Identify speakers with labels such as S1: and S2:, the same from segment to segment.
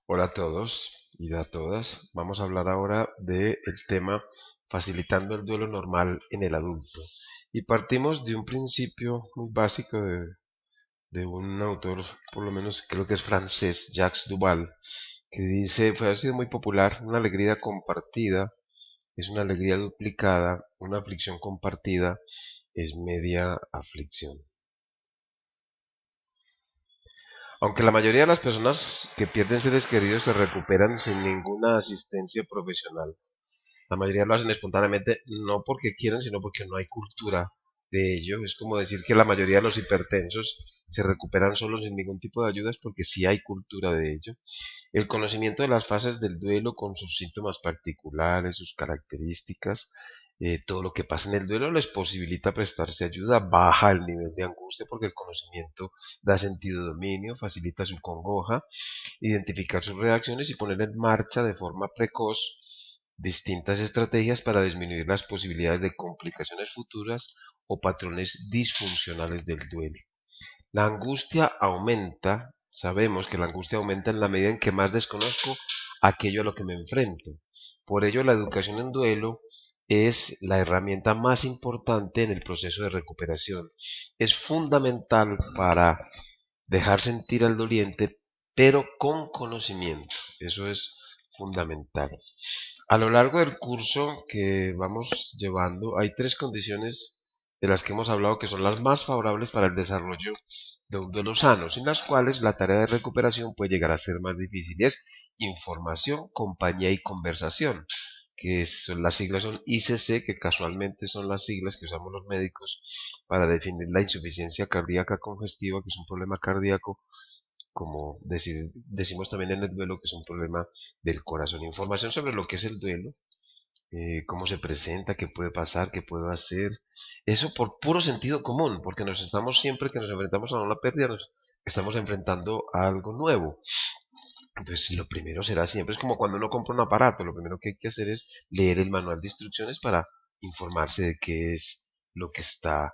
S1: Hola a todos y a todas. Vamos a hablar ahora del tema facilitando el duelo normal en el adulto. Y partimos de un principio muy básico de un autor, por lo menos creo que es francés, Jacques Duval, que dice, ha sido muy popular, una alegría compartida es una alegría duplicada, una aflicción compartida es media aflicción. Aunque la mayoría de las personas que pierden seres queridos se recuperan sin ninguna asistencia profesional. La mayoría lo hacen espontáneamente, no porque quieran, sino porque no hay cultura de ello. Es como decir que la mayoría de los hipertensos se recuperan solos sin ningún tipo de ayudas porque sí hay cultura de ello. El conocimiento de las fases del duelo con sus síntomas particulares, sus características, todo lo que pasa en el duelo les posibilita prestarse ayuda, baja el nivel de angustia porque el conocimiento da sentido de dominio, facilita su congoja, identificar sus reacciones y poner en marcha de forma precoz distintas estrategias para disminuir las posibilidades de complicaciones futuras o patrones disfuncionales del duelo. La angustia aumenta, sabemos que la angustia aumenta en la medida en que más desconozco aquello a lo que me enfrento. Por ello, la educación en duelo es la herramienta más importante en el proceso de recuperación. Es fundamental para dejar sentir al doliente, pero con conocimiento. Eso es fundamental. A lo largo del curso que vamos llevando, hay tres condiciones de las que hemos hablado que son las más favorables para el desarrollo de un duelo sano, sin las cuales la tarea de recuperación puede llegar a ser más difícil. Y es información, compañía y conversación, que son, las siglas son ICC, que casualmente son las siglas que usamos los médicos para definir la insuficiencia cardíaca congestiva, que es un problema cardíaco como decimos también en el duelo, que es un problema del corazón. Información sobre lo que es el duelo, cómo se presenta, qué puede pasar, qué puedo hacer. Eso por puro sentido común, porque nos estamos siempre que nos enfrentamos a una pérdida, nos estamos enfrentando a algo nuevo. Entonces, lo primero será siempre, es como cuando uno compra un aparato, lo primero que hay que hacer es leer el manual de instrucciones para informarse de qué es lo que está,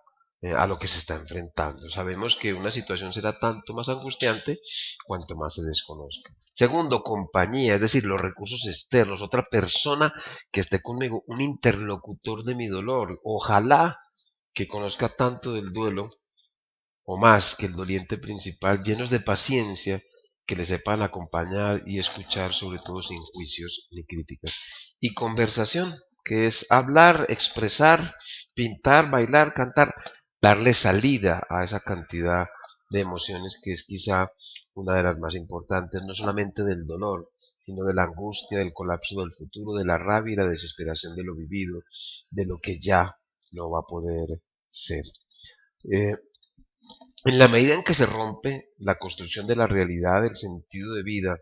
S1: a lo que se está enfrentando. Sabemos que una situación será tanto más angustiante cuanto más se desconozca. Segundo, compañía, es decir, los recursos externos, otra persona que esté conmigo, un interlocutor de mi dolor. Ojalá que conozca tanto del duelo o más que el doliente principal, llenos de paciencia, que le sepan acompañar y escuchar, sobre todo sin juicios ni críticas. Y conversación, que es hablar, expresar, pintar, bailar, cantar, darle salida a esa cantidad de emociones que es quizá una de las más importantes, no solamente del dolor, sino de la angustia, del colapso del futuro, de la rabia y la desesperación de lo vivido, de lo que ya no va a poder ser. Eh, en la medida en que se rompe la construcción de la realidad, del sentido de vida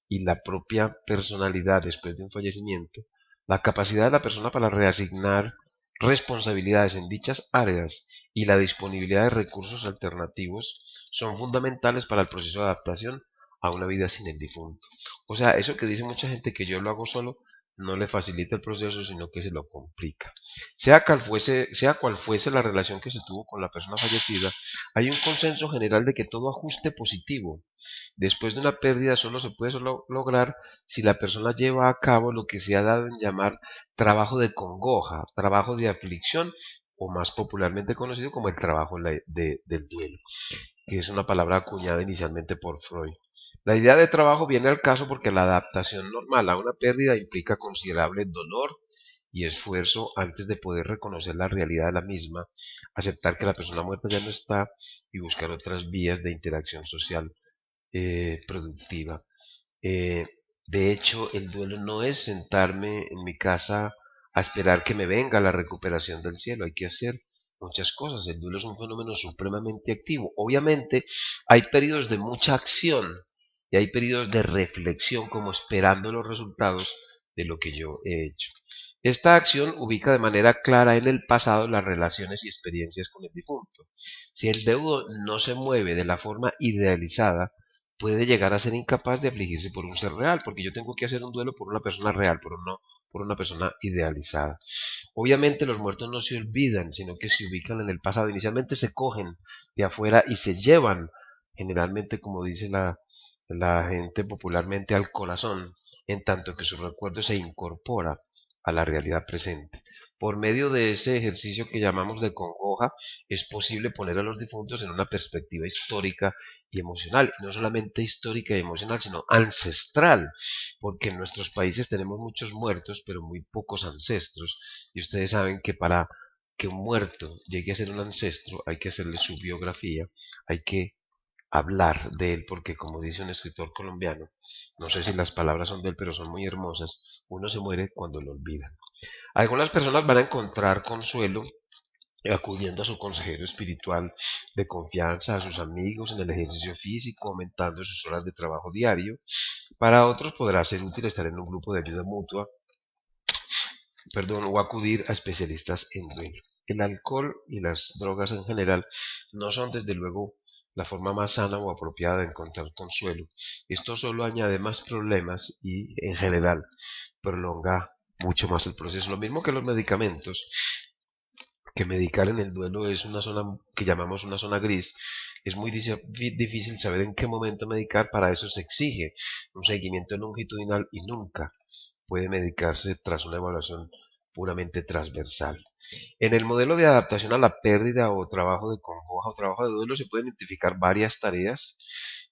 S1: y la propia personalidad después de un fallecimiento, la capacidad de la persona para reasignar responsabilidades en dichas áreas y la disponibilidad de recursos alternativos son fundamentales para el proceso de adaptación a una vida sin el difunto. O sea, eso que dice mucha gente que yo lo hago solo, no le facilita el proceso, sino que se lo complica. Sea cual fuese la relación que se tuvo con la persona fallecida, hay un consenso general de que todo ajuste positivo después de una pérdida solo lograr si la persona lleva a cabo lo que se ha dado en llamar trabajo de congoja, trabajo de aflicción o más popularmente conocido como el trabajo del duelo, que es una palabra acuñada inicialmente por Freud. La idea de trabajo viene al caso porque la adaptación normal a una pérdida implica considerable dolor y esfuerzo antes de poder reconocer la realidad de la misma, aceptar que la persona muerta ya no está y buscar otras vías de interacción social productiva. Eh, de hecho, el duelo no es sentarme en mi casa a esperar que me venga la recuperación del cielo. Hay que hacer muchas cosas. El duelo es un fenómeno supremamente activo. Obviamente, hay periodos de mucha acción y hay periodos de reflexión como esperando los resultados de lo que yo he hecho. Esta acción ubica de manera clara en el pasado las relaciones y experiencias con el difunto. Si el deudo no se mueve de la forma idealizada, puede llegar a ser incapaz de afligirse por un ser real, porque yo tengo que hacer un duelo por una persona real, pero no por una persona idealizada. Obviamente los muertos no se olvidan, sino que se ubican en el pasado. Inicialmente se cogen de afuera y se llevan, generalmente como dice la gente popularmente al corazón, en tanto que su recuerdo se incorpora a la realidad presente. Por medio de ese ejercicio que llamamos de congoja, es posible poner a los difuntos en una perspectiva histórica y emocional, no solamente histórica y emocional, sino ancestral, porque en nuestros países tenemos muchos muertos, pero muy pocos ancestros, y ustedes saben que para que un muerto llegue a ser un ancestro hay que hacerle su biografía, hay que hablar de él, porque como dice un escritor colombiano, no sé si las palabras son de él, pero son muy hermosas, uno se muere cuando lo olvidan. Algunas personas van a encontrar consuelo acudiendo a su consejero espiritual de confianza, a sus amigos en el ejercicio físico, aumentando sus horas de trabajo diario. Para otros podrá ser útil estar en un grupo de ayuda mutua, o acudir a especialistas en duelo. El alcohol y las drogas en general no son desde luego la forma más sana o apropiada de encontrar consuelo. Esto solo añade más problemas y en general prolonga mucho más el proceso. Lo mismo que los medicamentos, que medicar en el duelo es una zona que llamamos una zona gris. Es muy difícil saber en qué momento medicar, para eso se exige un seguimiento longitudinal y nunca puede medicarse tras una evaluación puramente transversal. En el modelo de adaptación a la pérdida o trabajo de congoja o trabajo de duelo se pueden identificar varias tareas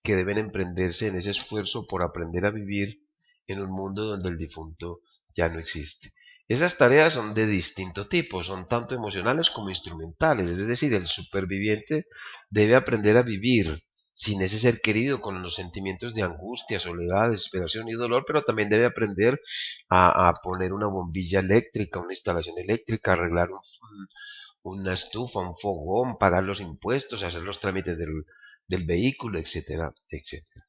S1: que deben emprenderse en ese esfuerzo por aprender a vivir en un mundo donde el difunto ya no existe. Esas tareas son de distinto tipo, son tanto emocionales como instrumentales, es decir, el superviviente debe aprender a vivir sin ese ser querido, con los sentimientos de angustia, soledad, desesperación y dolor, pero también debe aprender a poner una bombilla eléctrica, una instalación eléctrica, arreglar una estufa, un fogón, pagar los impuestos, hacer los trámites del vehículo, etcétera, etcétera.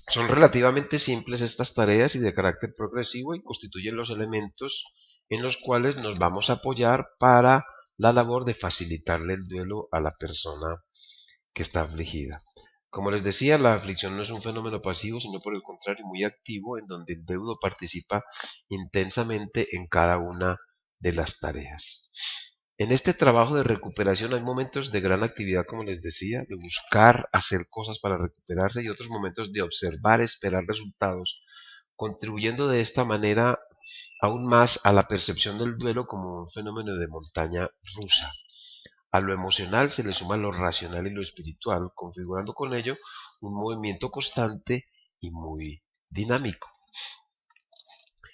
S1: Son relativamente simples estas tareas y de carácter progresivo y constituyen los elementos en los cuales nos vamos a apoyar para la labor de facilitarle el duelo a la persona que está afligida. Como les decía, la aflicción no es un fenómeno pasivo, sino por el contrario muy activo, en donde el deudo participa intensamente en cada una de las tareas. En este trabajo de recuperación hay momentos de gran actividad, como les decía, de buscar hacer cosas para recuperarse, y otros momentos de observar, esperar resultados, contribuyendo de esta manera aún más a la percepción del duelo como un fenómeno de montaña rusa. A lo emocional se le suma lo racional y lo espiritual, configurando con ello un movimiento constante y muy dinámico.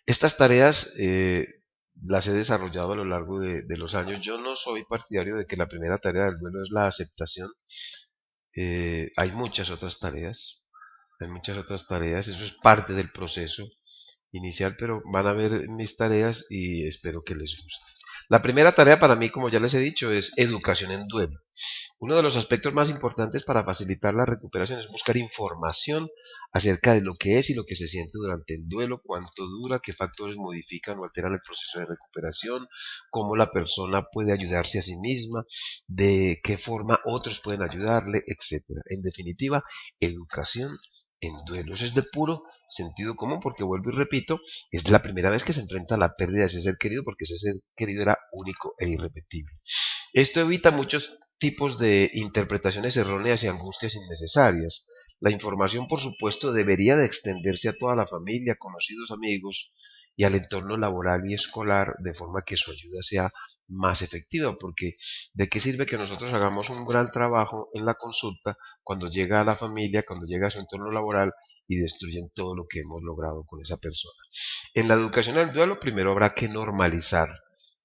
S1: Estas tareas las he desarrollado a lo largo de los años. Yo no soy partidario de que la primera tarea del duelo es la aceptación. Hay muchas otras tareas, eso es parte del proceso inicial, pero van a ver mis tareas y espero que les guste. La primera tarea para mí, como ya les he dicho, es educación en duelo. Uno de los aspectos más importantes para facilitar la recuperación es buscar información acerca de lo que es y lo que se siente durante el duelo, cuánto dura, qué factores modifican o alteran el proceso de recuperación, cómo la persona puede ayudarse a sí misma, de qué forma otros pueden ayudarle, etc. En definitiva, educación en duelos. Es de puro sentido común, porque vuelvo y repito, es la primera vez que se enfrenta a la pérdida de ese ser querido, porque ese ser querido era único e irrepetible. Esto evita muchos tipos de interpretaciones erróneas y angustias innecesarias. La información, por supuesto, debería de extenderse a toda la familia, conocidos, amigos y al entorno laboral y escolar, de forma que su ayuda sea más efectiva, porque ¿de qué sirve que nosotros hagamos un gran trabajo en la consulta cuando llega a la familia, cuando llega a su entorno laboral y destruyen todo lo que hemos logrado con esa persona? En la educación al duelo, primero habrá que normalizar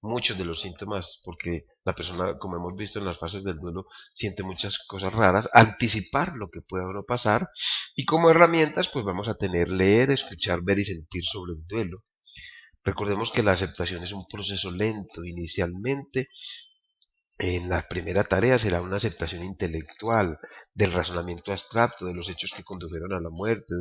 S1: muchos de los síntomas, porque la persona, como hemos visto en las fases del duelo, siente muchas cosas raras, anticipar lo que pueda o no pasar, y como herramientas pues vamos a tener leer, escuchar, ver y sentir sobre el duelo. Recordemos que la aceptación es un proceso lento. Inicialmente, en la primera tarea será una aceptación intelectual del razonamiento abstracto, de los hechos que condujeron a la muerte,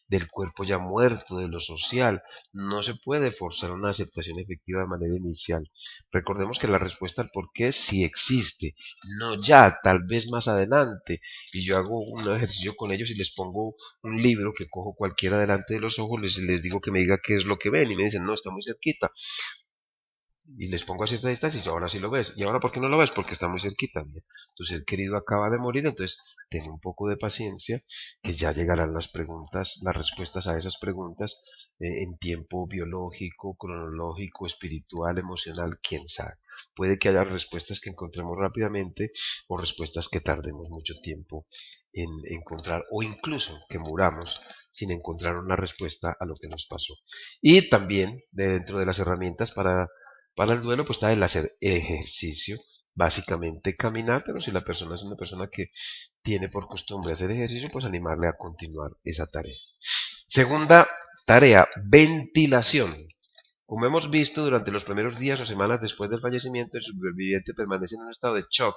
S1: del cuerpo ya muerto, de lo social. No se puede forzar una aceptación efectiva de manera inicial. Recordemos que la respuesta al por qué sí existe, no ya, tal vez más adelante. Y yo hago un ejercicio con ellos y les pongo un libro que cojo cualquiera delante de los ojos, les digo que me diga qué es lo que ven y me dicen, no, está muy cerquita. y les pongo a cierta distancia y ahora sí lo ves. ¿Y ahora por qué no lo ves? Porque está muy cerquita. Bien. Tu ser querido acaba de morir, entonces ten un poco de paciencia, que ya llegarán las preguntas, las respuestas a esas preguntas en tiempo biológico, cronológico, espiritual, emocional, quién sabe. Puede que haya respuestas que encontremos rápidamente o respuestas que tardemos mucho tiempo en encontrar o incluso que muramos sin encontrar una respuesta a lo que nos pasó. Y también dentro de las herramientas para el duelo, pues está el hacer ejercicio, básicamente caminar, pero si la persona es una persona que tiene por costumbre hacer ejercicio, pues animarle a continuar esa tarea. Segunda tarea, ventilación. Como hemos visto, durante los primeros días o semanas después del fallecimiento, el superviviente permanece en un estado de shock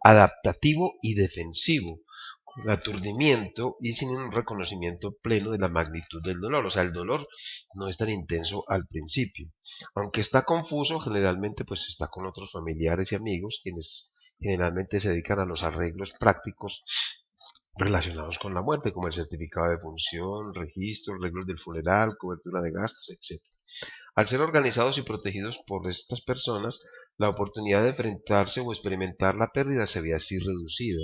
S1: adaptativo y defensivo, con aturdimiento y sin un reconocimiento pleno de la magnitud del dolor. O sea, el dolor no es tan intenso al principio. Aunque está confuso, generalmente pues está con otros familiares y amigos, quienes generalmente se dedican a los arreglos prácticos relacionados con la muerte, como el certificado de función, registros, arreglos del funeral, cobertura de gastos, etc. Al ser organizados y protegidos por estas personas, la oportunidad de enfrentarse o experimentar la pérdida se ve así reducida.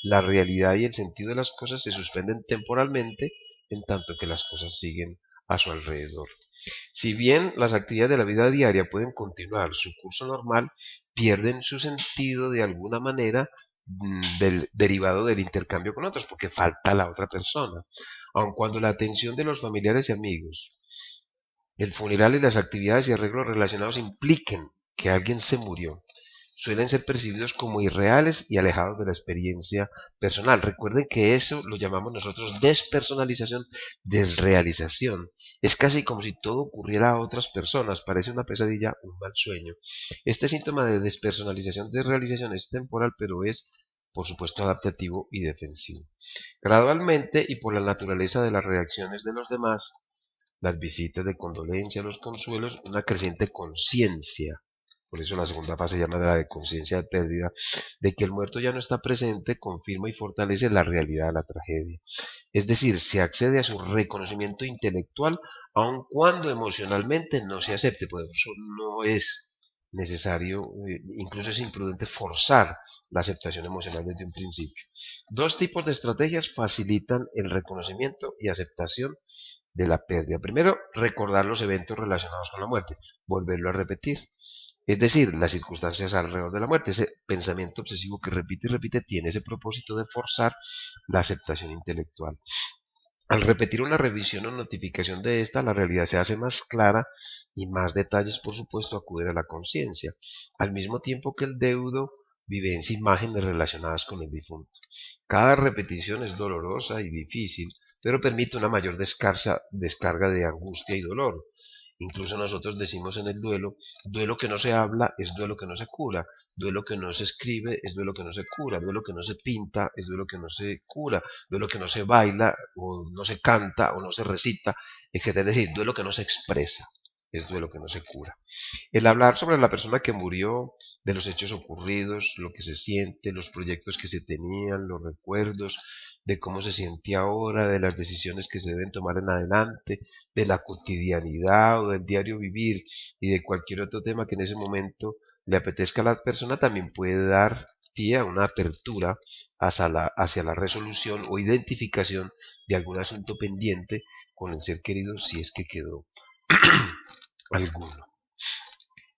S1: La realidad y el sentido de las cosas se suspenden temporalmente, en tanto que las cosas siguen a su alrededor. Si bien las actividades de la vida diaria pueden continuar su curso normal, pierden su sentido de alguna manera derivado del intercambio con otros, porque falta la otra persona. Aun cuando la atención de los familiares y amigos, el funeral y las actividades y arreglos relacionados impliquen que alguien se murió, suelen ser percibidos como irreales y alejados de la experiencia personal. Recuerden que eso lo llamamos nosotros despersonalización, desrealización. Es casi como si todo ocurriera a otras personas, parece una pesadilla, un mal sueño. Este síntoma de despersonalización, desrealización es temporal, pero es, por supuesto, adaptativo y defensivo. Gradualmente y por la naturaleza de las reacciones de los demás, las visitas de condolencia, los consuelos, una creciente conciencia. Por eso la segunda fase se llama de la de conciencia de pérdida, de que el muerto ya no está presente, confirma y fortalece la realidad de la tragedia. Es decir, se accede a su reconocimiento intelectual, aun cuando emocionalmente no se acepte. Por eso no es necesario, incluso es imprudente forzar la aceptación emocional desde un principio. Dos tipos de estrategias facilitan el reconocimiento y aceptación de la pérdida. Primero, recordar los eventos relacionados con la muerte, volverlo a repetir. Es decir, las circunstancias alrededor de la muerte. Ese pensamiento obsesivo que repite y repite tiene ese propósito de forzar la aceptación intelectual. Al repetir una revisión o notificación de esta, la realidad se hace más clara y más detalles, por supuesto, acuden a la conciencia, al mismo tiempo que el deudo vivencia imágenes relacionadas con el difunto. Cada repetición es dolorosa y difícil, pero permite una mayor descarga de angustia y dolor. Incluso nosotros decimos en el duelo, duelo que no se habla es duelo que no se cura, duelo que no se escribe es duelo que no se cura, duelo que no se pinta es duelo que no se cura, duelo que no se baila o no se canta o no se recita, es decir, duelo que no se expresa es duelo que no se cura. El hablar sobre la persona que murió, de los hechos ocurridos, lo que se siente, los proyectos que se tenían, los recuerdos, de cómo se siente ahora, de las decisiones que se deben tomar en adelante, de la cotidianidad o del diario vivir y de cualquier otro tema que en ese momento le apetezca a la persona, también puede dar pie a una apertura hacia la resolución o identificación de algún asunto pendiente con el ser querido si es que quedó alguno.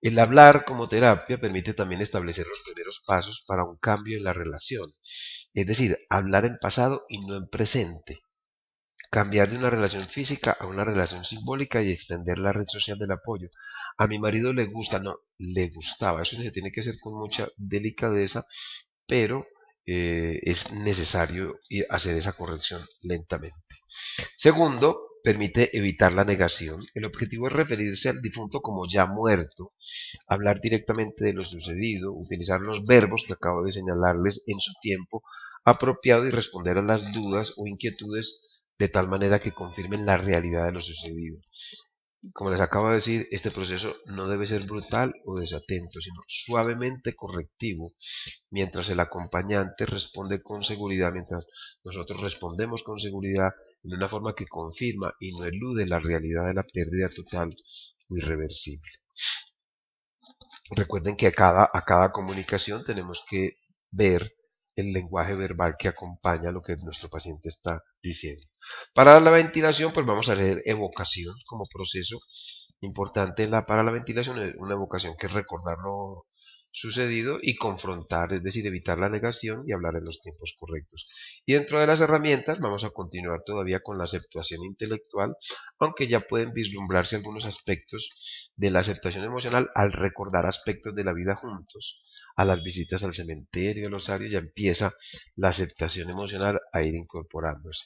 S1: El hablar como terapia permite también establecer los primeros pasos para un cambio en la relación, es decir, hablar en pasado y no en presente, cambiar de una relación física a una relación simbólica y extender la red social del apoyo. A mi marido le gusta, no, le gustaba, eso se tiene que hacer con mucha delicadeza, pero es necesario hacer esa corrección lentamente. Segundo, permite evitar la negación. El objetivo es referirse al difunto como ya muerto, hablar directamente de lo sucedido, utilizar los verbos que acabo de señalarles en su tiempo apropiado y responder a las dudas o inquietudes de tal manera que confirmen la realidad de lo sucedido. Como les acabo de decir, este proceso no debe ser brutal o desatento, sino suavemente correctivo, mientras el acompañante responde con seguridad, mientras nosotros respondemos con seguridad de una forma que confirma y no elude la realidad de la pérdida total o irreversible. Recuerden que a cada comunicación tenemos que ver el lenguaje verbal que acompaña lo que nuestro paciente está diciendo. Para la ventilación, pues vamos a hacer evocación como proceso importante. Para la ventilación es una evocación que es recordar lo sucedido y confrontar, es decir, evitar la negación y hablar en los tiempos correctos. Y dentro de las herramientas vamos a continuar todavía con la aceptación intelectual, aunque ya pueden vislumbrarse algunos aspectos de la aceptación emocional al recordar aspectos de la vida juntos. A las visitas al cementerio, al osario, ya empieza la aceptación emocional a ir incorporándose.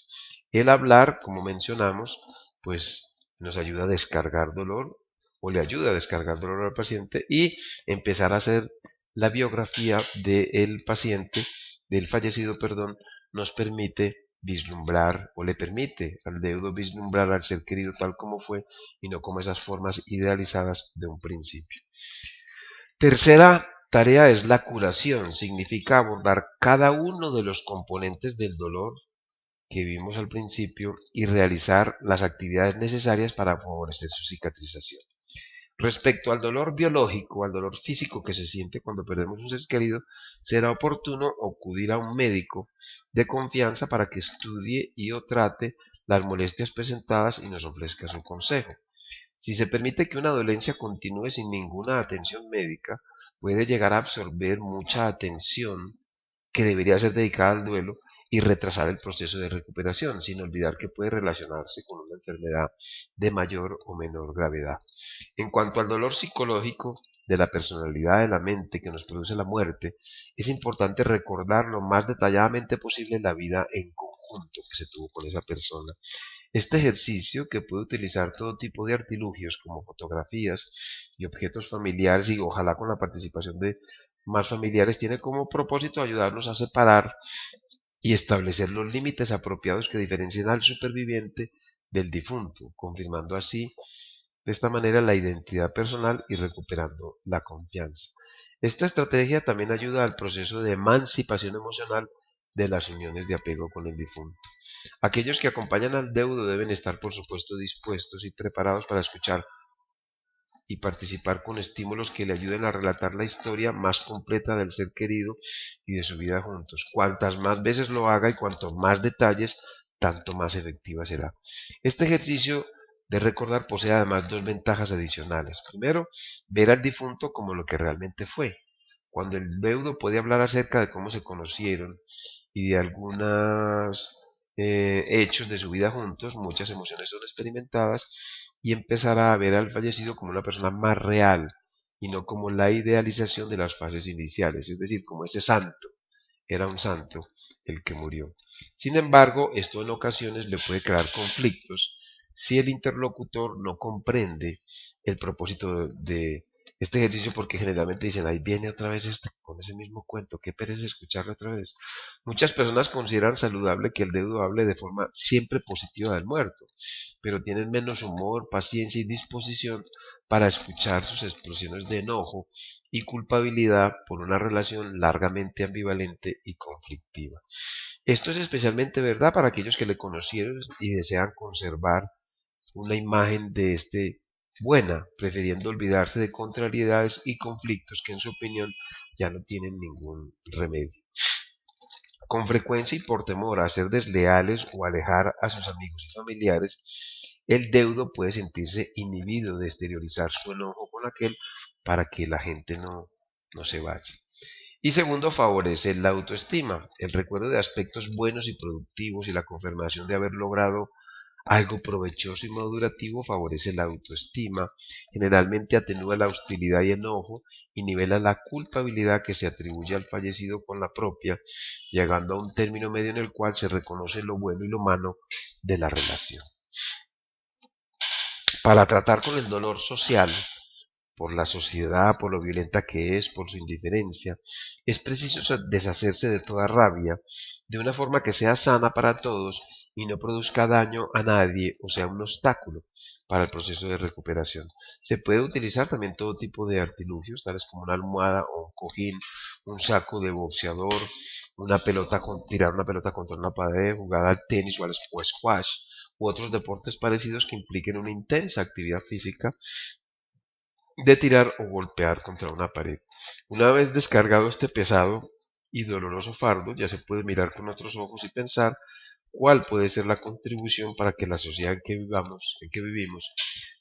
S1: El hablar, como mencionamos, pues nos ayuda a descargar dolor o le ayuda a descargar dolor al paciente y empezar a hacer la biografía del paciente, del fallecido, perdón, nos permite vislumbrar o le permite al deudo vislumbrar al ser querido tal como fue y no como esas formas idealizadas de un principio. Tercera tarea es la curación, significa abordar cada uno de los componentes del dolor que vimos al principio y realizar las actividades necesarias para favorecer su cicatrización. Respecto al dolor biológico, al dolor físico que se siente cuando perdemos un ser querido, será oportuno acudir a un médico de confianza para que estudie y o trate las molestias presentadas y nos ofrezca su consejo. Si se permite que una dolencia continúe sin ninguna atención médica, puede llegar a absorber mucha atención que debería ser dedicada al duelo y retrasar el proceso de recuperación, sin olvidar que puede relacionarse con una enfermedad de mayor o menor gravedad. En cuanto al dolor psicológico de la personalidad de la mente que nos produce la muerte, es importante recordar lo más detalladamente posible la vida en conjunto que se tuvo con esa persona. Este ejercicio, que puede utilizar todo tipo de artilugios como fotografías y objetos familiares y ojalá con la participación de más familiares, tiene como propósito ayudarnos a separar y establecer los límites apropiados que diferencien al superviviente del difunto, confirmando así de esta manera la identidad personal y recuperando la confianza. Esta estrategia también ayuda al proceso de emancipación emocional de las uniones de apego con el difunto. Aquellos que acompañan al deudo deben estar, por supuesto, dispuestos y preparados para escuchar y participar con estímulos que le ayuden a relatar la historia más completa del ser querido y de su vida juntos. Cuantas más veces lo haga y cuanto más detalles, tanto más efectiva será. Este ejercicio de recordar posee además dos ventajas adicionales. Primero, ver al difunto como lo que realmente fue. Cuando el deudo puede hablar acerca de cómo se conocieron y de algunos hechos de su vida juntos, muchas emociones son experimentadas y empezará a ver al fallecido como una persona más real y no como la idealización de las fases iniciales, es decir, como ese santo, era un santo el que murió. Sin embargo, esto en ocasiones le puede crear conflictos si el interlocutor no comprende el propósito de este ejercicio, porque generalmente dicen, ahí viene otra vez este con ese mismo cuento, qué pereza escucharlo otra vez. Muchas personas consideran saludable que el deudo hable de forma siempre positiva del muerto, pero tienen menos humor, paciencia y disposición para escuchar sus explosiones de enojo y culpabilidad por una relación largamente ambivalente y conflictiva. Esto es especialmente verdad para aquellos que le conocieron y desean conservar una imagen de este buena, prefiriendo olvidarse de contrariedades y conflictos que en su opinión ya no tienen ningún remedio. Con frecuencia y por temor a ser desleales o alejar a sus amigos y familiares, el deudo puede sentirse inhibido de exteriorizar su enojo con aquel para que la gente no se vaya. Y segundo, favorece la autoestima, el recuerdo de aspectos buenos y productivos y la confirmación de haber logrado algo provechoso y madurativo favorece la autoestima, generalmente atenúa la hostilidad y enojo y nivela la culpabilidad que se atribuye al fallecido con la propia, llegando a un término medio en el cual se reconoce lo bueno y lo malo de la relación. Para tratar con el dolor social, por la sociedad, por lo violenta que es, por su indiferencia, es preciso deshacerse de toda rabia, de una forma que sea sana para todos y no produzca daño a nadie o sea un obstáculo para el proceso de recuperación. Se puede utilizar también todo tipo de artilugios, tales como una almohada o un cojín, un saco de boxeador, tirar una pelota contra una pared, jugar al tenis o al squash u otros deportes parecidos que impliquen una intensa actividad física de tirar o golpear contra una pared. Una vez descargado este pesado y doloroso fardo, ya se puede mirar con otros ojos y pensar cuál puede ser la contribución para que la sociedad en que vivimos,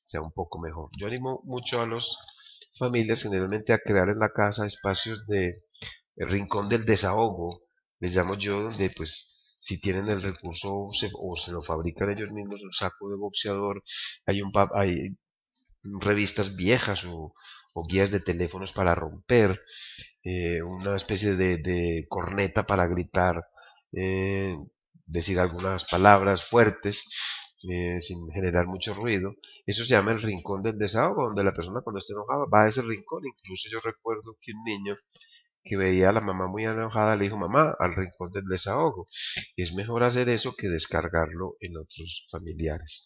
S1: sea un poco mejor. Yo animo mucho a las familias generalmente a crear en la casa espacios de el rincón del desahogo, les llamo yo, donde pues si tienen el recurso o se lo fabrican ellos mismos, un saco de boxeador, hay revistas viejas o guías de teléfonos para romper, una especie de corneta para gritar, eh, decir algunas palabras fuertes, sin generar mucho ruido. Eso se llama el rincón del desahogo, donde la persona cuando está enojada va a ese rincón. Incluso yo recuerdo que un niño que veía a la mamá muy enojada le dijo, mamá, al rincón del desahogo. Es mejor hacer eso que descargarlo en otros familiares.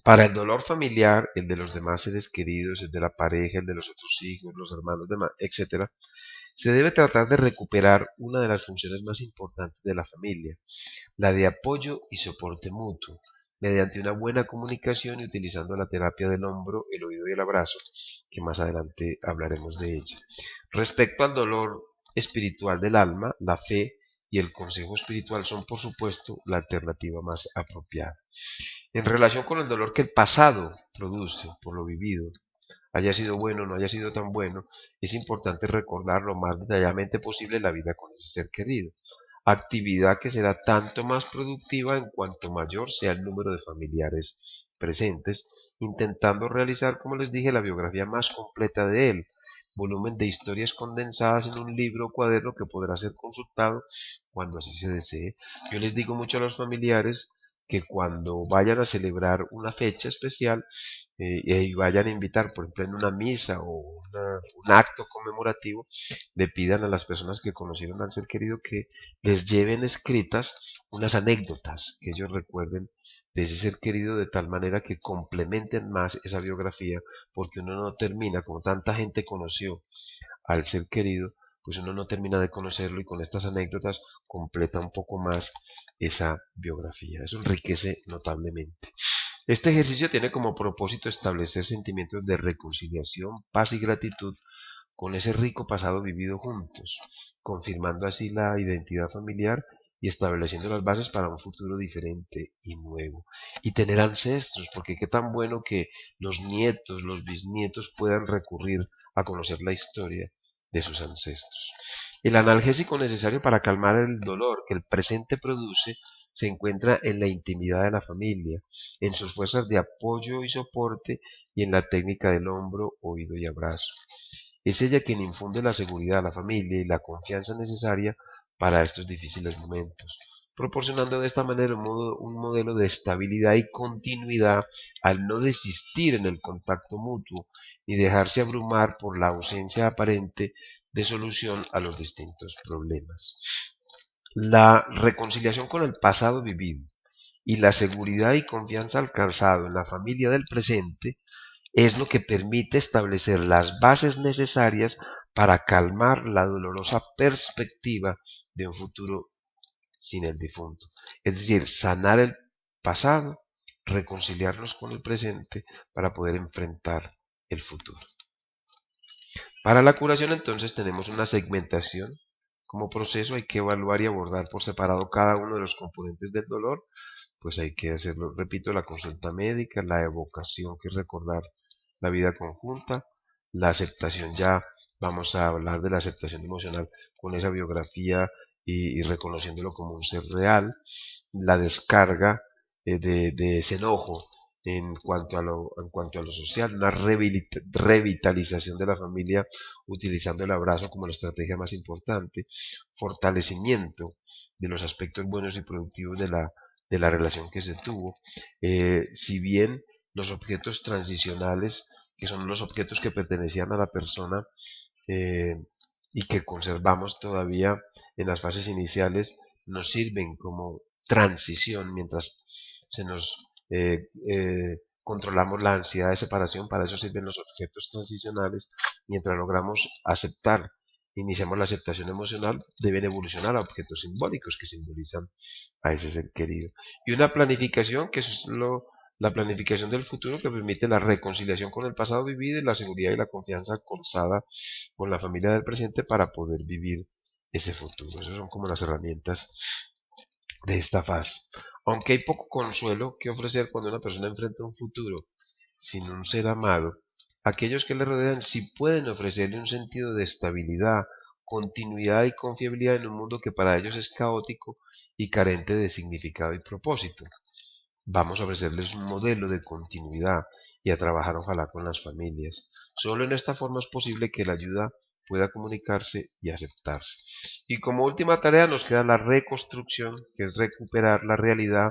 S1: Para el dolor familiar, el de los demás seres queridos, el de la pareja, el de los otros hijos, los hermanos, demás, etc., se debe tratar de recuperar una de las funciones más importantes de la familia, la de apoyo y soporte mutuo, mediante una buena comunicación y utilizando la terapia del hombro, el oído y el abrazo, que más adelante hablaremos de ella. Respecto al dolor espiritual del alma, la fe y el consejo espiritual son, por supuesto, la alternativa más apropiada. En relación con el dolor que el pasado produce por lo vivido, haya sido bueno o no haya sido tan bueno, es importante recordar lo más detalladamente posible la vida con ese ser querido, actividad que será tanto más productiva en cuanto mayor sea el número de familiares presentes, intentando realizar, como les dije, la biografía más completa de él, volumen de historias condensadas en un libro o cuaderno que podrá ser consultado cuando así se desee. Yo les digo mucho a los familiares que cuando vayan a celebrar una fecha especial y vayan a invitar, por ejemplo, en una misa o un acto conmemorativo, le pidan a las personas que conocieron al ser querido que les lleven escritas unas anécdotas que ellos recuerden de ese ser querido de tal manera que complementen más esa biografía, porque uno no termina, como tanta gente conoció al ser querido, pues uno no termina de conocerlo y con estas anécdotas completa un poco más esa biografía. Eso enriquece notablemente. Este ejercicio tiene como propósito establecer sentimientos de reconciliación, paz y gratitud con ese rico pasado vivido juntos, confirmando así la identidad familiar y estableciendo las bases para un futuro diferente y nuevo. Y tener ancestros, porque qué tan bueno que los nietos, los bisnietos puedan recurrir a conocer la historia de sus ancestros. El analgésico necesario para calmar el dolor que el presente produce se encuentra en la intimidad de la familia, en sus fuerzas de apoyo y soporte y en la técnica del hombro, oído y abrazo. Es ella quien infunde la seguridad a la familia y la confianza necesaria para estos difíciles momentos, proporcionando de esta manera un modelo de estabilidad y continuidad al no desistir en el contacto mutuo ni dejarse abrumar por la ausencia aparente de solución a los distintos problemas. La reconciliación con el pasado vivido y la seguridad y confianza alcanzado en la familia del presente es lo que permite establecer las bases necesarias para calmar la dolorosa perspectiva de un futuro sin el difunto. Es decir, sanar el pasado, reconciliarnos con el presente para poder enfrentar el futuro. Para la curación entonces tenemos una segmentación. Como proceso hay que evaluar y abordar por separado cada uno de los componentes del dolor. Pues hay que hacerlo, repito, la consulta médica, la evocación, que es recordar la vida conjunta, la aceptación, ya vamos a hablar de la aceptación emocional con esa biografía y reconociéndolo como un ser real, la descarga de ese enojo en cuanto a lo social, una revitalización de la familia utilizando el abrazo como la estrategia más importante, fortalecimiento de los aspectos buenos y productivos de la relación que se tuvo. Si bien los objetos transicionales, que son los objetos que pertenecían a la persona eh, y que conservamos todavía en las fases iniciales, nos sirven como transición mientras se nos controlamos la ansiedad de separación. Para eso sirven los objetos transicionales. Mientras logramos aceptar, iniciamos la aceptación emocional, deben evolucionar a objetos simbólicos que simbolizan a ese ser querido. Y una planificación, que es La planificación del futuro que permite la reconciliación con el pasado vivido y la seguridad y la confianza alcanzada con la familia del presente para poder vivir ese futuro. Esas son como las herramientas de esta fase. Aunque hay poco consuelo que ofrecer cuando una persona enfrenta un futuro sin un ser amado, aquellos que le rodean sí pueden ofrecerle un sentido de estabilidad, continuidad y confiabilidad en un mundo que para ellos es caótico y carente de significado y propósito. Vamos a ofrecerles un modelo de continuidad y a trabajar ojalá con las familias. Solo en esta forma es posible que la ayuda pueda comunicarse y aceptarse. Y como última tarea nos queda la reconstrucción, que es recuperar la realidad,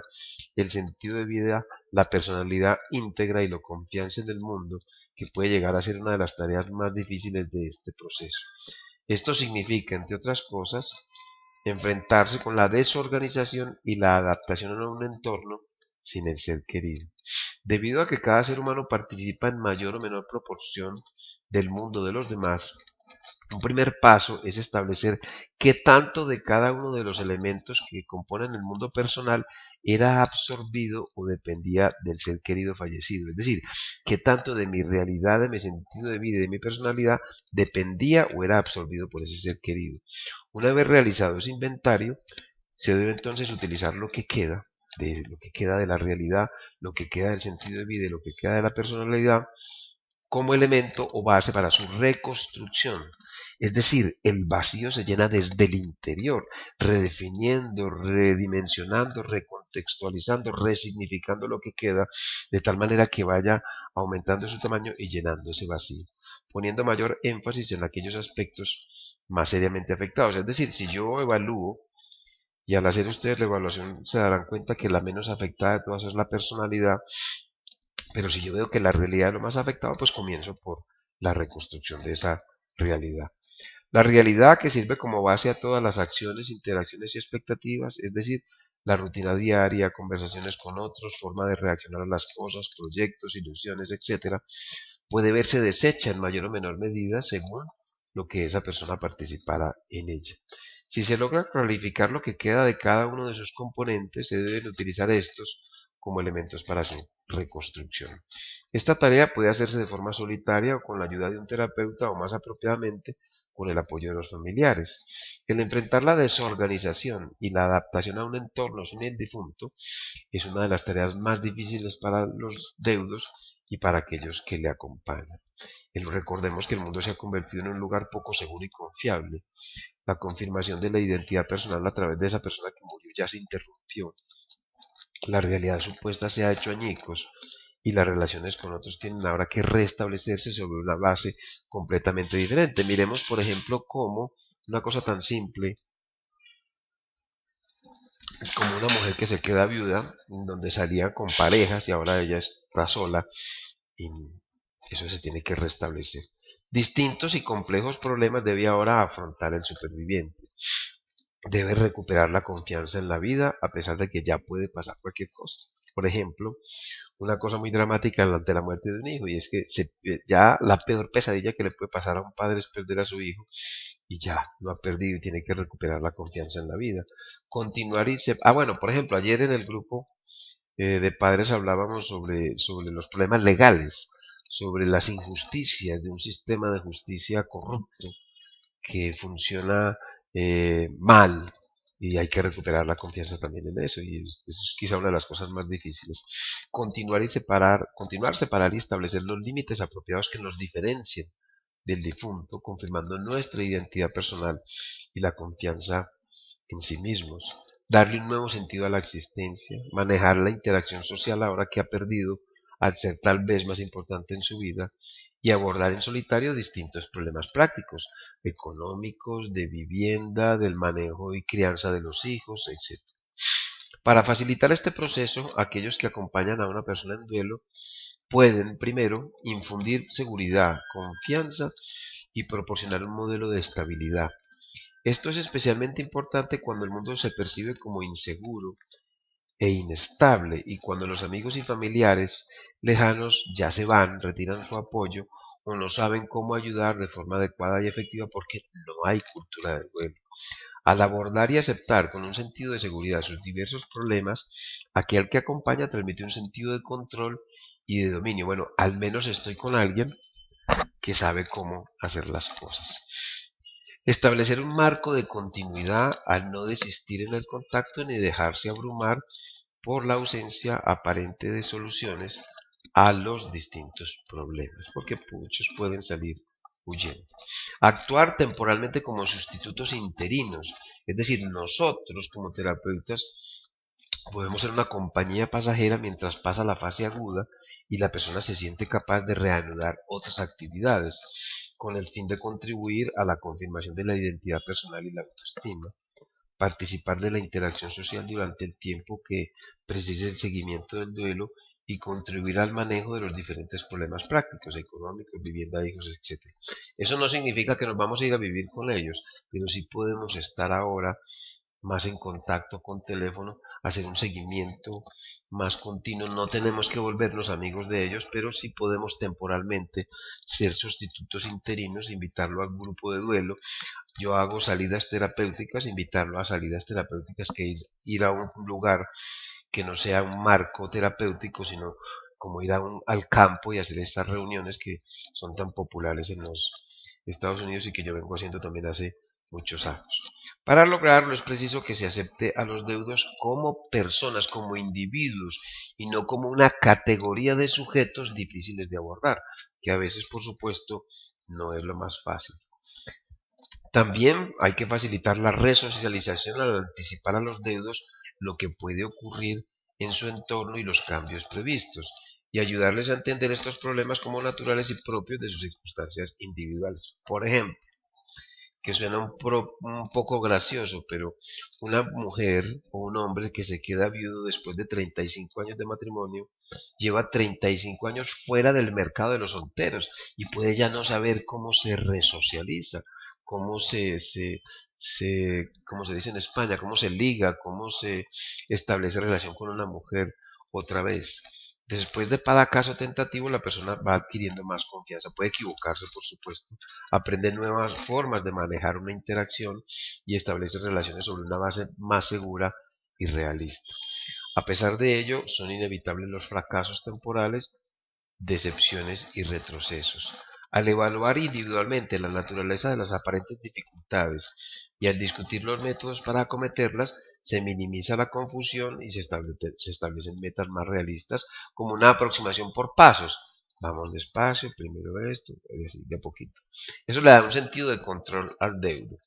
S1: el sentido de vida, la personalidad íntegra y la confianza en el mundo, que puede llegar a ser una de las tareas más difíciles de este proceso. Esto significa, entre otras cosas, enfrentarse con la desorganización y la adaptación a un entorno sin el ser querido. Debido a que cada ser humano participa en mayor o menor proporción del mundo de los demás, un primer paso es establecer qué tanto de cada uno de los elementos que componen el mundo personal era absorbido o dependía del ser querido fallecido. Es decir, qué tanto de mi realidad, de mi sentido de vida y de mi personalidad dependía o era absorbido por ese ser querido. Una vez realizado ese inventario, se debe entonces utilizar lo que queda de la realidad, lo que queda del sentido de vida y lo que queda de la personalidad como elemento o base para su reconstrucción. Es decir, el vacío se llena desde el interior, redefiniendo, redimensionando, recontextualizando, resignificando lo que queda, de tal manera que vaya aumentando su tamaño y llenando ese vacío, poniendo mayor énfasis en aquellos aspectos más seriamente afectados. Es decir, si yo evalúo, y al hacer ustedes la evaluación se darán cuenta que la menos afectada de todas es la personalidad, pero si yo veo que la realidad es lo más afectado, pues comienzo por la reconstrucción de esa realidad. La realidad que sirve como base a todas las acciones, interacciones y expectativas, es decir, la rutina diaria, conversaciones con otros, forma de reaccionar a las cosas, proyectos, ilusiones, etcétera, puede verse deshecha en mayor o menor medida según lo que esa persona participara en ella. Si se logra clarificar lo que queda de cada uno de sus componentes, se deben utilizar estos como elementos para su reconstrucción. Esta tarea puede hacerse de forma solitaria o con la ayuda de un terapeuta o más apropiadamente con el apoyo de los familiares. El enfrentar la desorganización y la adaptación a un entorno sin el difunto es una de las tareas más difíciles para los deudos y para aquellos que le acompañan. Recordemos que el mundo se ha convertido en un lugar poco seguro y confiable. La confirmación de la identidad personal a través de esa persona que murió ya se interrumpió. La realidad supuesta se ha hecho añicos y las relaciones con otros tienen ahora que restablecerse sobre una base completamente diferente. Miremos, por ejemplo, cómo una cosa tan simple como una mujer que se queda viuda, donde salía con parejas y ahora ella está sola, y eso se tiene que restablecer. Distintos y complejos problemas debe ahora afrontar el superviviente. Debe recuperar la confianza en la vida a pesar de que ya puede pasar cualquier cosa. Por ejemplo, una cosa muy dramática ante la muerte de un hijo, y es que ya la peor pesadilla que le puede pasar a un padre es perder a su hijo, y ya lo ha perdido y tiene que recuperar la confianza en la vida. Continuar bueno, por ejemplo, ayer en el grupo de padres hablábamos sobre los problemas legales, sobre las injusticias de un sistema de justicia corrupto que funciona mal, y hay que recuperar la confianza también en eso, y eso es quizá una de las cosas más difíciles. Continuar, separar y establecer los límites apropiados que nos diferencien del difunto, confirmando nuestra identidad personal y la confianza en sí mismos. Darle un nuevo sentido a la existencia, manejar la interacción social ahora que ha perdido al ser tal vez más importante en su vida, y abordar en solitario distintos problemas prácticos, económicos, de vivienda, del manejo y crianza de los hijos, etc. Para facilitar este proceso, aquellos que acompañan a una persona en duelo pueden, primero, infundir seguridad, confianza y proporcionar un modelo de estabilidad. Esto es especialmente importante cuando el mundo se percibe como inseguro e inestable, y cuando los amigos y familiares lejanos ya se van, retiran su apoyo o no saben cómo ayudar de forma adecuada y efectiva porque no hay cultura del duelo. Al abordar y aceptar con un sentido de seguridad sus diversos problemas, aquel que acompaña transmite un sentido de control y de dominio. Bueno, al menos estoy con alguien que sabe cómo hacer las cosas. Establecer un marco de continuidad al no desistir en el contacto ni dejarse abrumar por la ausencia aparente de soluciones a los distintos problemas, porque muchos pueden salir huyendo. Actuar temporalmente como sustitutos interinos, es decir, nosotros como terapeutas podemos ser una compañía pasajera mientras pasa la fase aguda y la persona se siente capaz de reanudar otras actividades, con el fin de contribuir a la confirmación de la identidad personal y la autoestima, participar de la interacción social durante el tiempo que precise el seguimiento del duelo y contribuir al manejo de los diferentes problemas prácticos, económicos, vivienda, hijos, etc. Eso no significa que nos vamos a ir a vivir con ellos, pero sí podemos estar ahora más en contacto con teléfono, hacer un seguimiento más continuo. No tenemos que volvernos amigos de ellos, pero sí podemos temporalmente ser sustitutos interinos, invitarlo al grupo de duelo. Yo hago salidas terapéuticas, invitarlo a salidas terapéuticas, que es ir a un lugar que no sea un marco terapéutico, sino como ir al campo y hacer estas reuniones que son tan populares en los Estados Unidos y que yo vengo haciendo también hace muchos años. Para lograrlo es preciso que se acepte a los deudos como personas, como individuos y no como una categoría de sujetos difíciles de abordar, que a veces, por supuesto, no es lo más fácil. También hay que facilitar la resocialización al anticipar a los deudos lo que puede ocurrir en su entorno y los cambios previstos, y ayudarles a entender estos problemas como naturales y propios de sus circunstancias individuales. Por ejemplo, que suena un poco gracioso, pero una mujer o un hombre que se queda viudo después de 35 años de matrimonio, lleva 35 años fuera del mercado de los solteros y puede ya no saber cómo se resocializa, cómo como se dice en España, cómo se liga, cómo se establece relación con una mujer otra vez. Después de cada caso tentativo, la persona va adquiriendo más confianza. Puede equivocarse, por supuesto, aprende nuevas formas de manejar una interacción y establece relaciones sobre una base más segura y realista. A pesar de ello, son inevitables los fracasos temporales, decepciones y retrocesos. Al evaluar individualmente la naturaleza de las aparentes dificultades y al discutir los métodos para acometerlas, se minimiza la confusión y se establecen metas más realistas, como una aproximación por pasos. Vamos despacio, primero esto, y así de a poquito. Eso le da un sentido de control al deudo.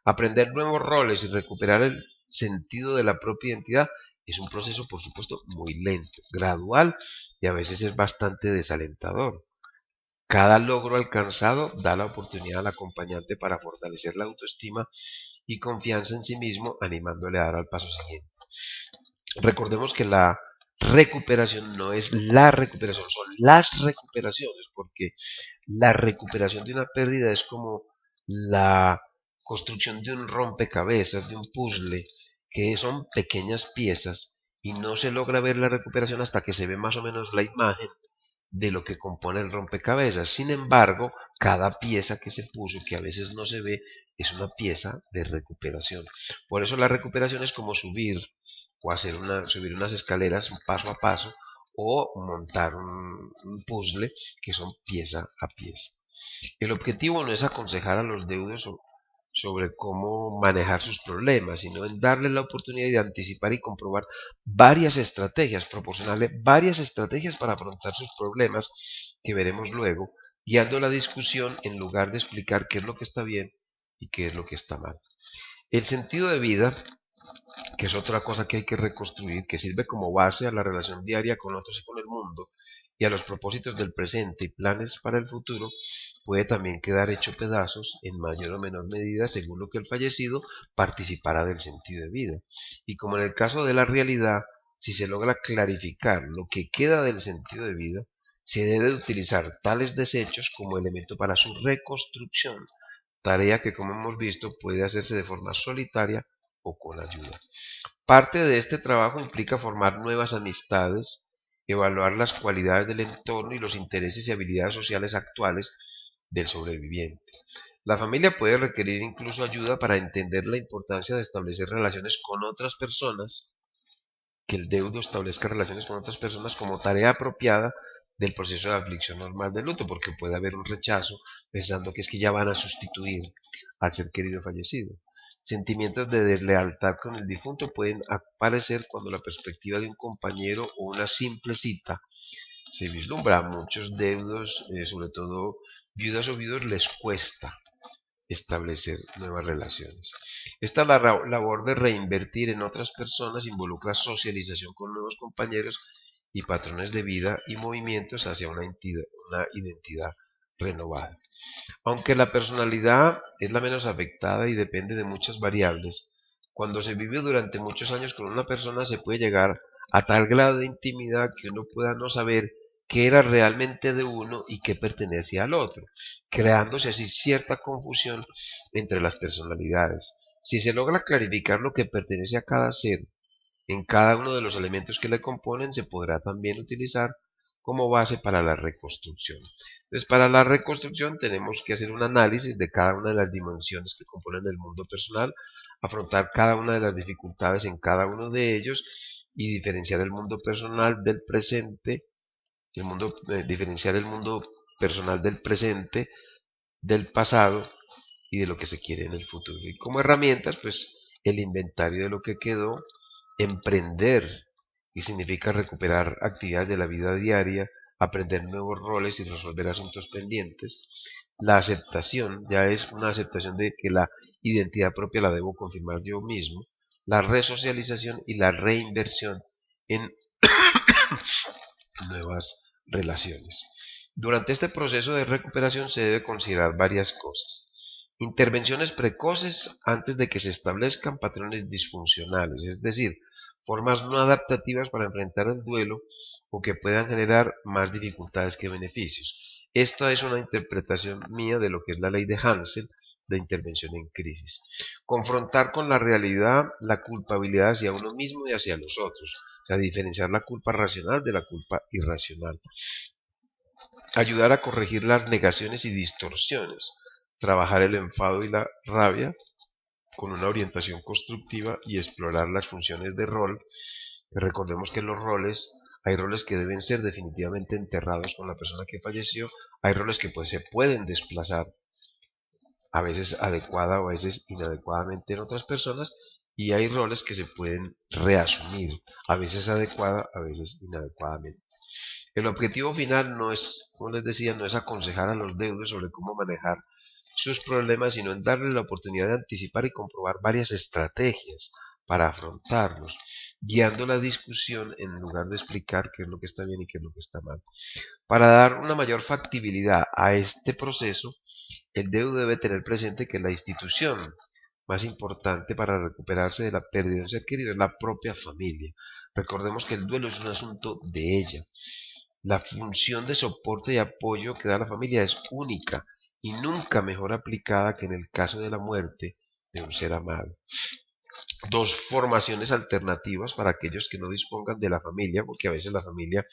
S1: Aprender nuevos roles y recuperar el sentido de la propia identidad es un proceso, por supuesto, muy lento, gradual y a veces es bastante desalentador. Cada logro alcanzado da la oportunidad al acompañante para fortalecer la autoestima y confianza en sí mismo, animándole a dar al paso siguiente. Recordemos que la recuperación no es la recuperación, son las recuperaciones, porque la recuperación de una pérdida es como la construcción de un rompecabezas, de un puzzle, que son pequeñas piezas y no se logra ver la recuperación hasta que se ve más o menos la imagen de lo que compone el rompecabezas. Sin embargo, cada pieza que se puso, que a veces no se ve, es una pieza de recuperación. Por eso la recuperación es como subir o subir unas escaleras paso a paso o montar un puzzle que son pieza a pieza. El objetivo no es aconsejar a los deudos sobre cómo manejar sus problemas, sino en darle la oportunidad de anticipar y comprobar varias estrategias, proporcionarle varias estrategias para afrontar sus problemas que veremos luego, guiando la discusión en lugar de explicar qué es lo que está bien y qué es lo que está mal. El sentido de vida, que es otra cosa que hay que reconstruir, que sirve como base a la relación diaria con otros y con el mundo, y a los propósitos del presente y planes para el futuro, puede también quedar hecho pedazos en mayor o menor medida según lo que el fallecido participara del sentido de vida. Y como en el caso de la realidad, si se logra clarificar lo que queda del sentido de vida, se debe utilizar tales desechos como elemento para su reconstrucción, tarea que, como hemos visto, puede hacerse de forma solitaria o con ayuda. Parte de este trabajo implica formar nuevas amistades, evaluar las cualidades del entorno y los intereses y habilidades sociales actuales del sobreviviente. La familia puede requerir incluso ayuda para entender la importancia de establecer relaciones con otras personas, que el deudo establezca relaciones con otras personas como tarea apropiada del proceso de aflicción normal del luto, porque puede haber un rechazo pensando que es que ya van a sustituir al ser querido fallecido. Sentimientos de deslealtad con el difunto pueden aparecer cuando la perspectiva de un compañero o una simple cita se vislumbra. A muchos deudos, sobre todo viudas o viudos, les cuesta establecer nuevas relaciones. Esta labor de reinvertir en otras personas involucra socialización con nuevos compañeros y patrones de vida y movimientos hacia una identidad renovada. Aunque la personalidad es la menos afectada y depende de muchas variables, cuando se vive durante muchos años con una persona se puede llegar a tal grado de intimidad que uno pueda no saber qué era realmente de uno y qué pertenecía al otro, creándose así cierta confusión entre las personalidades. Si se logra clarificar lo que pertenece a cada ser en cada uno de los elementos que le componen, se podrá también utilizar como base para la reconstrucción. Entonces, para la reconstrucción tenemos que hacer un análisis de cada una de las dimensiones que componen el mundo personal, afrontar cada una de las dificultades en cada uno de ellos y diferenciar el mundo personal del presente, diferenciar el mundo personal del presente, del pasado y de lo que se quiere en el futuro. Y como herramientas, pues el inventario de lo que quedó, emprender, y significa recuperar actividades de la vida diaria, aprender nuevos roles y resolver asuntos pendientes. La aceptación ya es una aceptación de que la identidad propia la debo confirmar yo mismo. La resocialización y la reinversión en nuevas relaciones. Durante este proceso de recuperación se debe considerar varias cosas. Intervenciones precoces antes de que se establezcan patrones disfuncionales, es decir, formas no adaptativas para enfrentar el duelo o que puedan generar más dificultades que beneficios. Esta es una interpretación mía de lo que es la ley de Hansel de intervención en crisis. Confrontar con la realidad la culpabilidad hacia uno mismo y hacia los otros, o sea, diferenciar la culpa racional de la culpa irracional. Ayudar a corregir las negaciones y distorsiones, trabajar el enfado y la rabia con una orientación constructiva y explorar las funciones de rol. Recordemos que hay roles que deben ser definitivamente enterrados con la persona que falleció, hay roles que pues se pueden desplazar, a veces adecuada o a veces inadecuadamente en otras personas, y hay roles que se pueden reasumir, a veces adecuada, a veces inadecuadamente. El objetivo final no es, como les decía, no es aconsejar a los deudos sobre cómo manejar sus problemas, sino en darle la oportunidad de anticipar y comprobar varias estrategias para afrontarlos, guiando la discusión en lugar de explicar qué es lo que está bien y qué es lo que está mal. Para dar una mayor factibilidad a este proceso, el deudo debe tener presente que la institución más importante para recuperarse de la pérdida de un ser querido es la propia familia. Recordemos que el duelo es un asunto de ella. La función de soporte y apoyo que da la familia es única y nunca mejor aplicada que en el caso de la muerte de un ser amado. Dos formaciones alternativas para aquellos que no dispongan de la familia, porque a veces la familia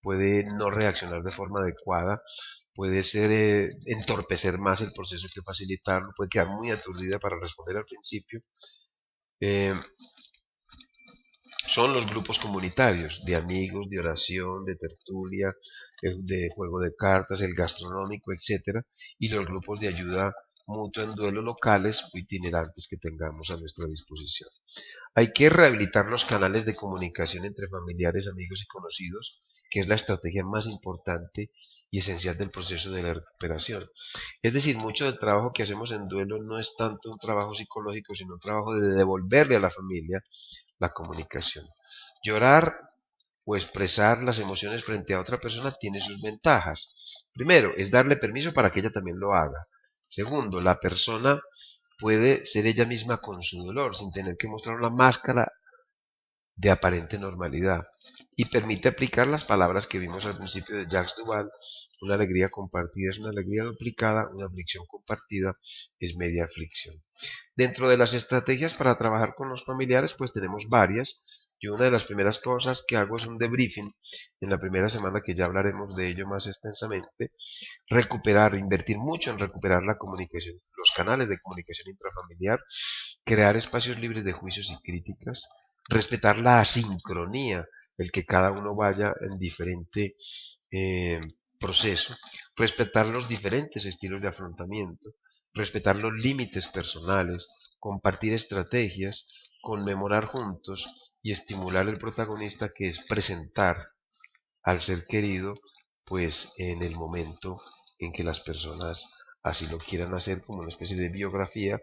S1: puede no reaccionar de forma adecuada, puede ser entorpecer más el proceso que facilitarlo, puede quedar muy aturdida para responder al principio. Son los grupos comunitarios de amigos, de oración, de tertulia, de juego de cartas, el gastronómico, etcétera, y los grupos de ayuda mutua en duelo locales o itinerantes que tengamos a nuestra disposición. Hay que rehabilitar los canales de comunicación entre familiares, amigos y conocidos, que es la estrategia más importante y esencial del proceso de la recuperación. Es decir, mucho del trabajo que hacemos en duelo no es tanto un trabajo psicológico, sino un trabajo de devolverle a la familia la comunicación. Llorar o expresar las emociones frente a otra persona tiene sus ventajas. Primero, es darle permiso para que ella también lo haga. Segundo, la persona puede ser ella misma con su dolor, sin tener que mostrar una máscara de aparente normalidad. y permite aplicar las palabras que vimos al principio de Jacques Duval. Una alegría compartida es una alegría duplicada, una aflicción compartida es media aflicción. Dentro de las estrategias para trabajar con los familiares, pues tenemos varias. Y una de las primeras cosas que hago es un debriefing en la primera semana, que ya hablaremos de ello más extensamente. Recuperar, invertir mucho en recuperar la comunicación, los canales de comunicación intrafamiliar, crear espacios libres de juicios y críticas, respetar la asincronía, el que cada uno vaya en diferente proceso, respetar los diferentes estilos de afrontamiento, respetar los límites personales, compartir estrategias, conmemorar juntos y estimular el protagonista, que es presentar al ser querido, pues en el momento en que las personas así lo quieran hacer, como una especie de biografía.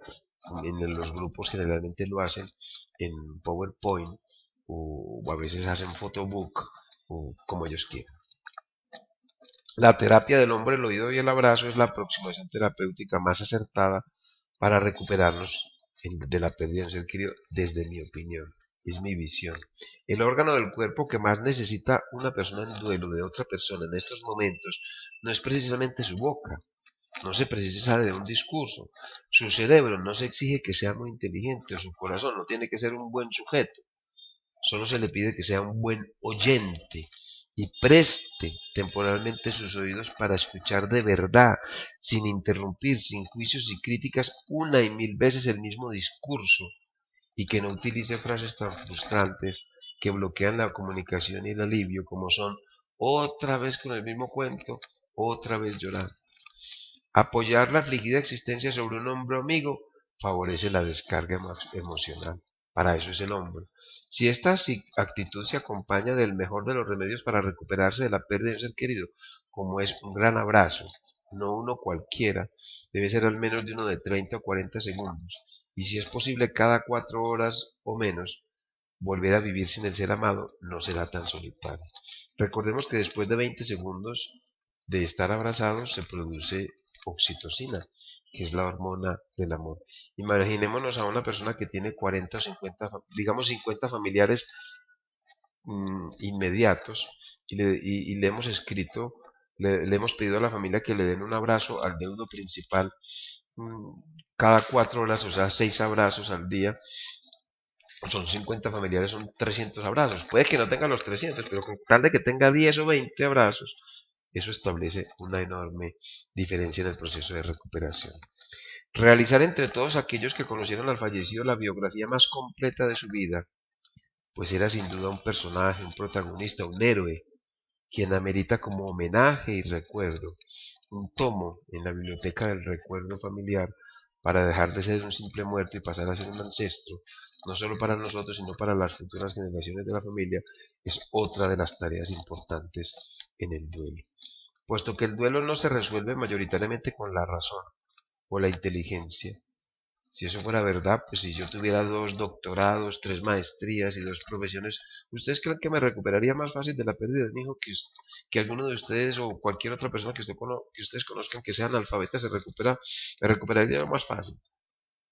S1: En los grupos generalmente lo hacen en PowerPoint, o a veces hacen photobook, o como ellos quieran. La terapia del hombre, el oído y el abrazo es la aproximación terapéutica más acertada para recuperarnos de la pérdida de un ser querido, desde mi opinión. Es mi visión. El órgano del cuerpo que más necesita una persona en duelo de otra persona en estos momentos no es precisamente su boca, no se precisa de un discurso, su cerebro no se exige que sea muy inteligente, o su corazón no tiene que ser un buen sujeto. Solo se le pide que sea un buen oyente y preste temporalmente sus oídos para escuchar de verdad, sin interrumpir, sin juicios y críticas, una y mil veces el mismo discurso, y que no utilice frases tan frustrantes que bloquean la comunicación y el alivio, como son: otra vez con el mismo cuento, otra vez llorando. Apoyar la afligida existencia sobre un hombro amigo favorece la descarga emocional. Para eso es el hombro. Si esta actitud se acompaña del mejor de los remedios para recuperarse de la pérdida de un ser querido, como es un gran abrazo, no uno cualquiera, debe ser al menos de uno de 30 o 40 segundos, y si es posible cada 4 horas o menos, volver a vivir sin el ser amado no será tan solitario. Recordemos que después de 20 segundos de estar abrazados se produce oxitocina, que es la hormona del amor. Imaginémonos a una persona que tiene 40 o 50, digamos 50 familiares inmediatos, y le hemos escrito, le hemos pedido a la familia que le den un abrazo al deudo principal cada 4 horas, o sea, 6 abrazos al día. Son 50 familiares, son 300 abrazos. Puede que no tenga los 300, pero con tal de que tenga 10 o 20 abrazos, eso establece una enorme diferencia en el proceso de recuperación. Realizar entre todos aquellos que conocieron al fallecido la biografía más completa de su vida, pues era sin duda un personaje, un protagonista, un héroe, quien amerita como homenaje y recuerdo un tomo en la biblioteca del recuerdo familiar, para dejar de ser un simple muerto y pasar a ser un ancestro, no solo para nosotros, sino para las futuras generaciones de la familia. Es otra de las tareas importantes en el duelo, puesto que el duelo no se resuelve mayoritariamente con la razón o la inteligencia. Si eso fuera verdad, pues si yo tuviera 2 doctorados, 3 maestrías y 2 profesiones, ¿ustedes creen que me recuperaría más fácil de la pérdida de mi hijo que alguno de ustedes o cualquier otra persona que ustedes conozcan que sea analfabeta me recuperaría más fácil?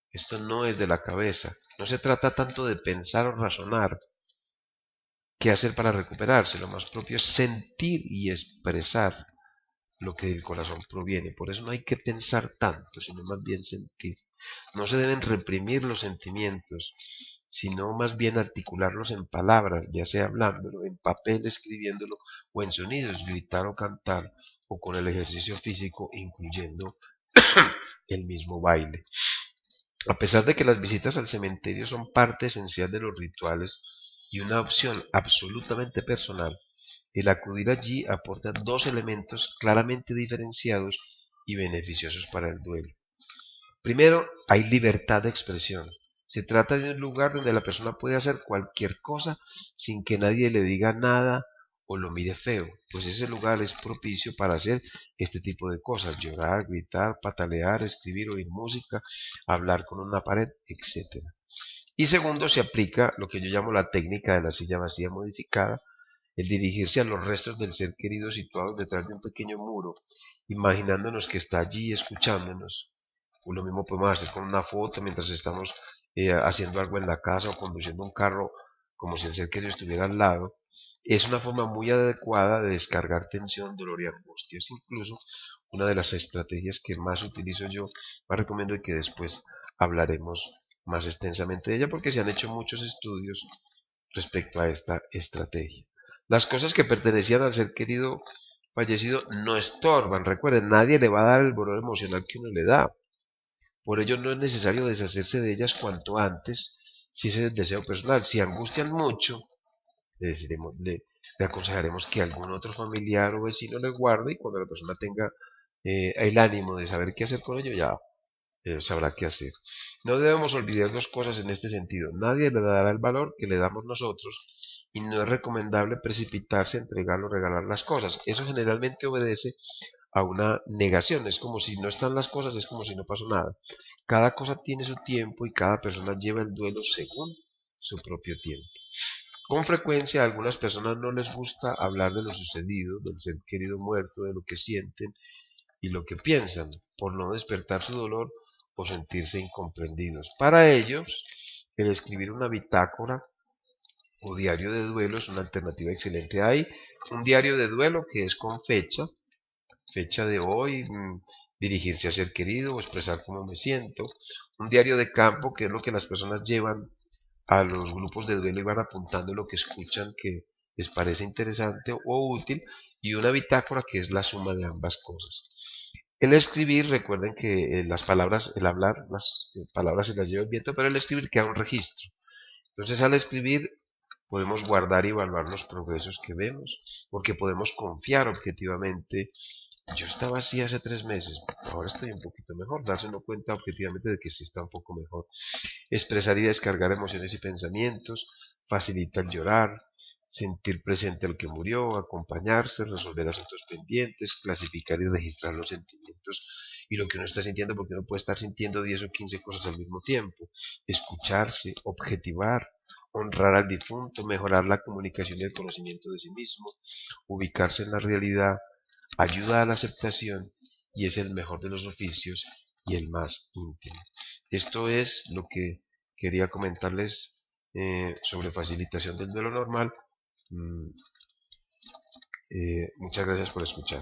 S1: Esto no es de la cabeza, no se trata tanto de pensar o razonar qué hacer para recuperarse, lo más propio es sentir y expresar lo que del corazón proviene. Por eso no hay que pensar tanto, sino más bien sentir. No se deben reprimir los sentimientos, sino más bien articularlos en palabras, ya sea hablándolo, en papel, escribiéndolo, o en sonidos, gritar o cantar, o con el ejercicio físico, incluyendo el mismo baile. A pesar de que las visitas al cementerio son parte esencial de los rituales y una opción absolutamente personal, el acudir allí aporta 2 elementos claramente diferenciados y beneficiosos para el duelo. Primero, hay libertad de expresión. Se trata de un lugar donde la persona puede hacer cualquier cosa sin que nadie le diga nada o lo mire feo, pues ese lugar es propicio para hacer este tipo de cosas: llorar, gritar, patalear, escribir, oír música, hablar con una pared, etc. Y segundo, se aplica lo que yo llamo la técnica de la silla vacía modificada, el dirigirse a los restos del ser querido situados detrás de un pequeño muro, imaginándonos que está allí escuchándonos. O lo mismo podemos hacer con una foto mientras estamos haciendo algo en la casa o conduciendo un carro, como si el ser querido estuviera al lado. es una forma muy adecuada de descargar tensión, dolor y angustia. Es incluso una de las estrategias que más utilizo yo, más recomiendo y que después hablaremos más extensamente de ella porque se han hecho muchos estudios respecto a esta estrategia. Las cosas que pertenecían al ser querido fallecido no estorban. Recuerden, nadie le va a dar el valor emocional que uno le da. Por ello no es necesario deshacerse de ellas cuanto antes, si ese es el deseo personal. Si angustian mucho, le aconsejaremos que algún otro familiar o vecino le guarde y cuando la persona tenga el ánimo de saber qué hacer con ello, ya sabrá qué hacer. No debemos olvidar dos cosas en este sentido. Nadie le dará el valor que le damos nosotros y no es recomendable precipitarse a entregar o regalar las cosas. Eso generalmente obedece a una negación. Es como si no están las cosas, es como si no pasó nada. Cada cosa tiene su tiempo y cada persona lleva el duelo según su propio tiempo. Con frecuencia a algunas personas no les gusta hablar de lo sucedido, del ser querido muerto, de lo que sienten y lo que piensan, por no despertar su dolor o sentirse incomprendidos. Para ellos, el escribir una bitácora o diario de duelo es una alternativa excelente. Hay un diario de duelo que es con fecha de hoy, dirigirse a ser querido o expresar cómo me siento. Un diario de campo, que es lo que las personas llevan a los grupos de duelo y van apuntando lo que escuchan que les parece interesante o útil, y una bitácora que es la suma de ambas cosas. El escribir, recuerden que las palabras, el hablar, las palabras se las lleva el viento, pero el escribir queda un registro. Entonces al escribir podemos guardar y evaluar los progresos que vemos, porque podemos confiar objetivamente. Yo estaba así hace 3 meses, ahora estoy un poquito mejor, darse cuenta objetivamente de que sí está un poco mejor. Expresar y descargar emociones y pensamientos, facilita el llorar, sentir presente al que murió, acompañarse, resolver asuntos pendientes, clasificar y registrar los sentimientos y lo que uno está sintiendo, porque uno puede estar sintiendo 10 o 15 cosas al mismo tiempo. Escucharse, objetivar, honrar al difunto, mejorar la comunicación y el conocimiento de sí mismo, ubicarse en la realidad, ayuda a la aceptación y es el mejor de los oficios y el más íntimo. Esto es lo que quería comentarles sobre facilitación del duelo normal. Mm, Muchas gracias por escuchar.